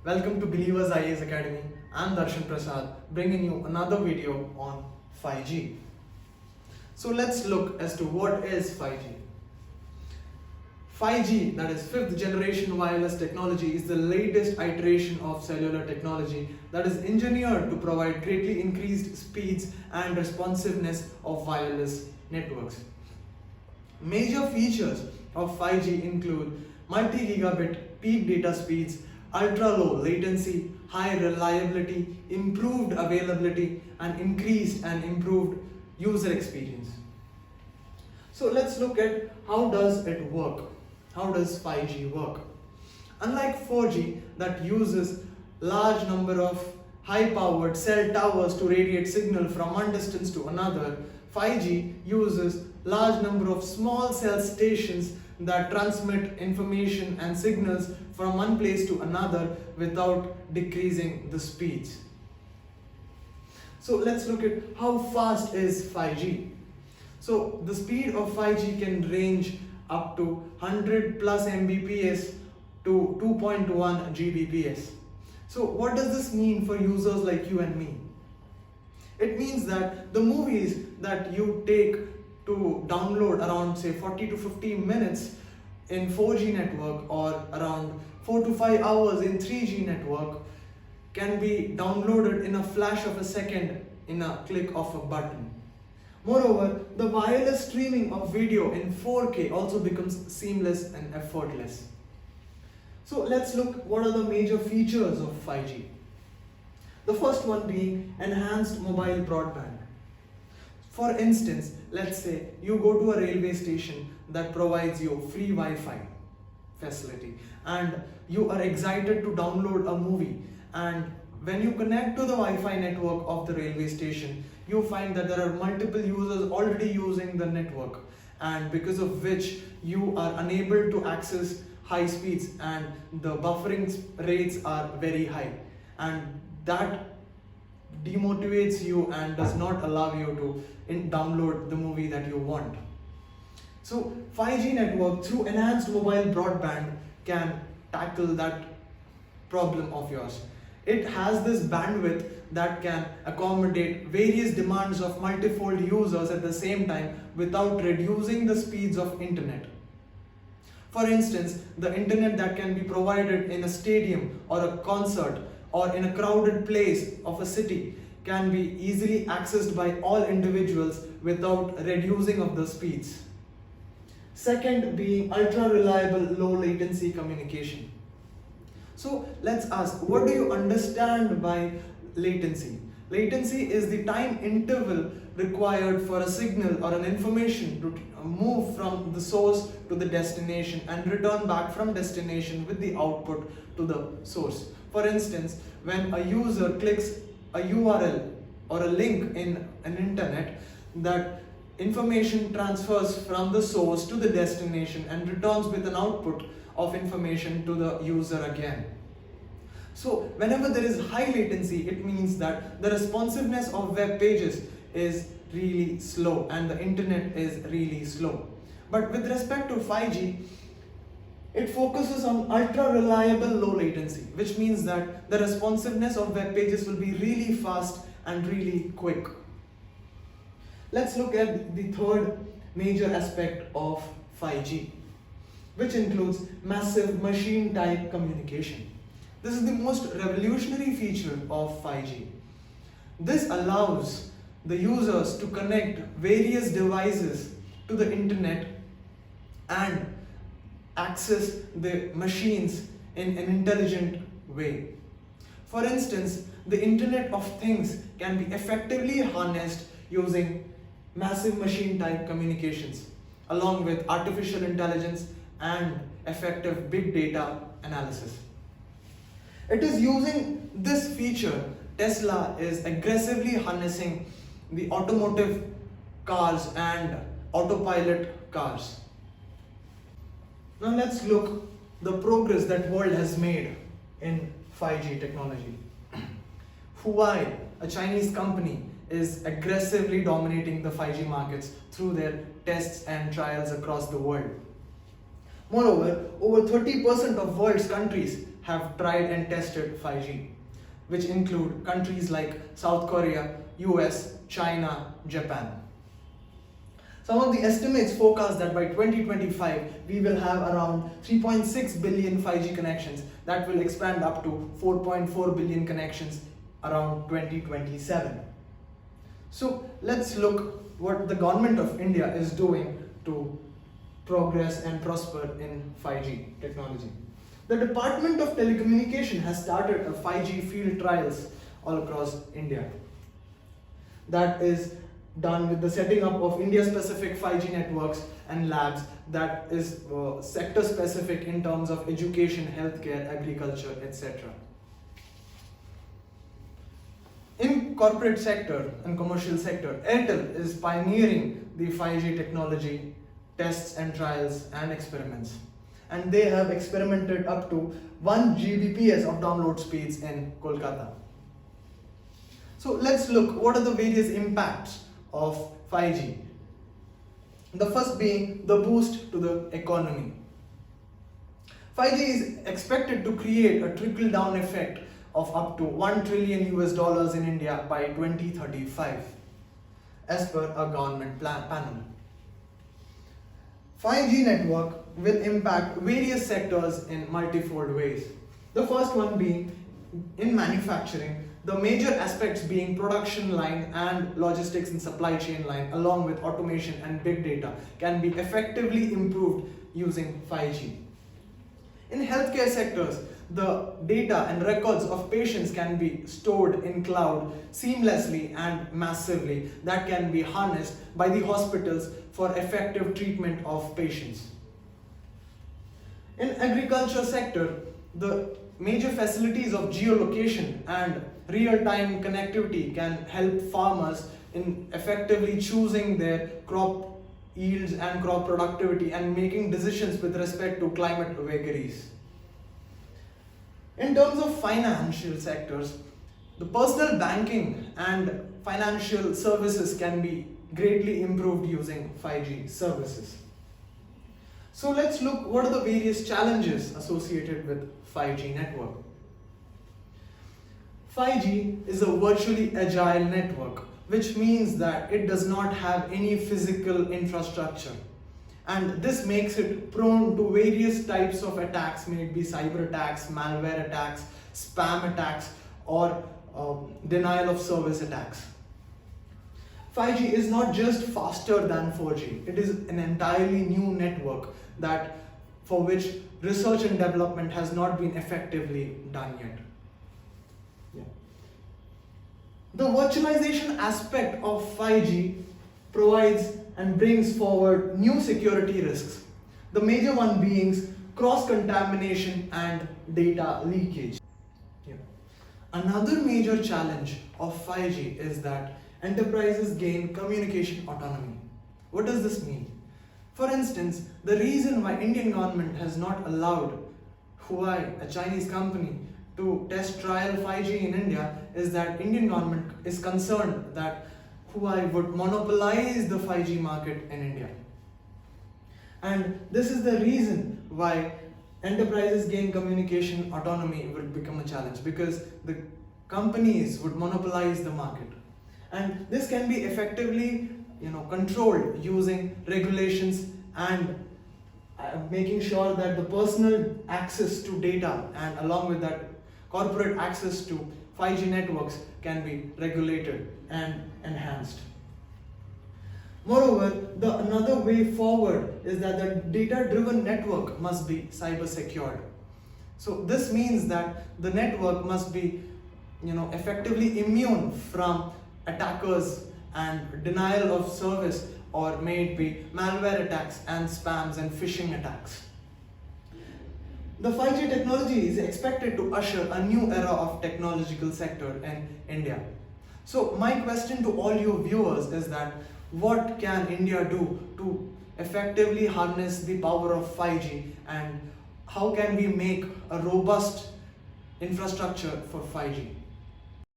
Welcome to Believers IAS Academy. I'm Darshan Prasad, bringing you another video on 5G. So let's look as to what is 5G. 5G, that is fifth generation wireless technology, is the latest iteration of cellular technology that is engineered to provide greatly increased speeds and responsiveness of wireless networks. Major features of 5G include multi-gigabit peak data speeds, ultra-low latency, high reliability, improved availability, and increased and improved user experience. So let's look at how does it work. How does 5G work? Unlike 4G that uses large number of high-powered cell towers to radiate signal from one distance to another, 5G uses large number of small cell stations that transmit information and signals from one place to another without decreasing the speeds. So let's look at how fast is 5G. So the speed of 5G can range up to 100 plus Mbps to 2.1 Gbps. So what does this mean for users like you and me? It means that the movies that you take to download around say 40 to 50 minutes in 4G network or around 4 to 5 hours in 3G network can be downloaded in a flash of a second in a click of a button. Moreover, the wireless streaming of video in 4K also becomes seamless and effortless. So let's look what are the major features of 5G. The first one being enhanced mobile broadband. For instance, let's say you go to a railway station that provides you free Wi-Fi facility and you are excited to download a movie, and when you connect to the Wi-Fi network of the railway station, you find that there are multiple users already using the network, and because of which you are unable to access high speeds and the buffering rates are very high, and that demotivates you and does not allow you to download the movie that you want. So 5G network through enhanced mobile broadband can tackle that problem of yours. It has this bandwidth that can accommodate various demands of multifold users at the same time without reducing the speeds of internet. For instance, the internet that can be provided in a stadium or a concert or in a crowded place of a city can be easily accessed by all individuals without reducing of the speeds. Second being ultra reliable low latency communication. So let's ask, what do you understand by latency? Latency is the time interval required for a signal or an information to move from the source to the destination and return back from destination with the output to the source. For instance, when a user clicks a URL or a link in an internet, that information transfers from the source to the destination and returns with an output of information to the user again. So whenever there is high latency, it means that the responsiveness of web pages is really slow and the internet is really slow. But with respect to 5G, it focuses on ultra reliable low latency, which means that the responsiveness of web pages will be really fast and really quick. Let's look at the third major aspect of 5G, which includes massive machine type communication. This is the most revolutionary feature of 5G. This allows the users to connect various devices to the internet and access the machines in an intelligent way. For instance, the Internet of Things can be effectively harnessed using massive machine type communications along with artificial intelligence and effective big data analysis. It is using this feature Tesla is aggressively harnessing the automotive cars and autopilot cars. Now let's look the progress that world has made in 5G technology. Huawei, a Chinese company, is aggressively dominating the 5G markets through their tests and trials across the world. Moreover, over 30% of world's countries have tried and tested 5G, which include countries like South Korea, US, China, Japan. Some of the estimates forecast that by 2025, we will have around 3.6 billion 5G connections that will expand up to 4.4 billion connections around 2027. So let's look what the government of India is doing to progress and prosper in 5G technology. The Department of Telecommunication has started a 5G field trials all across India. That is done with the setting up of India-specific 5G networks and labs that is sector-specific in terms of education, healthcare, agriculture, etc. In corporate sector and commercial sector, Airtel is pioneering the 5G technology tests and trials and experiments. And they have experimented up to 1 Gbps of download speeds in Kolkata. So let's look what are the various impacts of 5G. The first being the boost to the economy. 5G is expected to create a trickle-down effect of up to $1 trillion in India by 2035, as per a government panel. 5G network will impact various sectors in multifold ways. The first one being in manufacturing, the major aspects being production line and logistics and supply chain line, along with automation and big data, can be effectively improved using 5G. In healthcare sectors, the data and records of patients can be stored in cloud seamlessly and massively that can be harnessed by the hospitals for effective treatment of patients. In agriculture sector, the major facilities of geolocation and real-time connectivity can help farmers in effectively choosing their crop yields and crop productivity and making decisions with respect to climate vagaries. In terms of financial sectors, the personal banking and financial services can be greatly improved using 5G services. So let's look what are the various challenges associated with 5G network. 5G is a virtually agile network, which means that it does not have any physical infrastructure. And this makes it prone to various types of attacks, may it be cyber attacks, malware attacks, spam attacks, or denial of service attacks. 5G is not just faster than 4G, it is an entirely new network for which research and development has not been effectively done yet. The virtualization aspect of 5G provides and brings forward new security risks. The major one being cross-contamination and data leakage. Another major challenge of 5G is that enterprises gain communication autonomy. What does this mean? For instance, the reason why Indian government has not allowed Huawei, a Chinese company, to test trial 5G in India is that Indian government is concerned that Huawei would monopolize the 5G market in India. And this is the reason why enterprises gain communication autonomy will become a challenge, because the companies would monopolize the market. And this can be effectively controlled using regulations and making sure that the personal access to data and along with that corporate access to 5G networks can be regulated and enhanced. Moreover, another way forward is that the data-driven network must be cyber secured. So this means that the network must be effectively immune from attackers and denial of service, or may it be malware attacks and spams and phishing attacks. The 5G technology is expected to usher a new era of technological sector in India. So my question to all you viewers is that what can India do to effectively harness the power of 5G, and how can we make a robust infrastructure for 5G?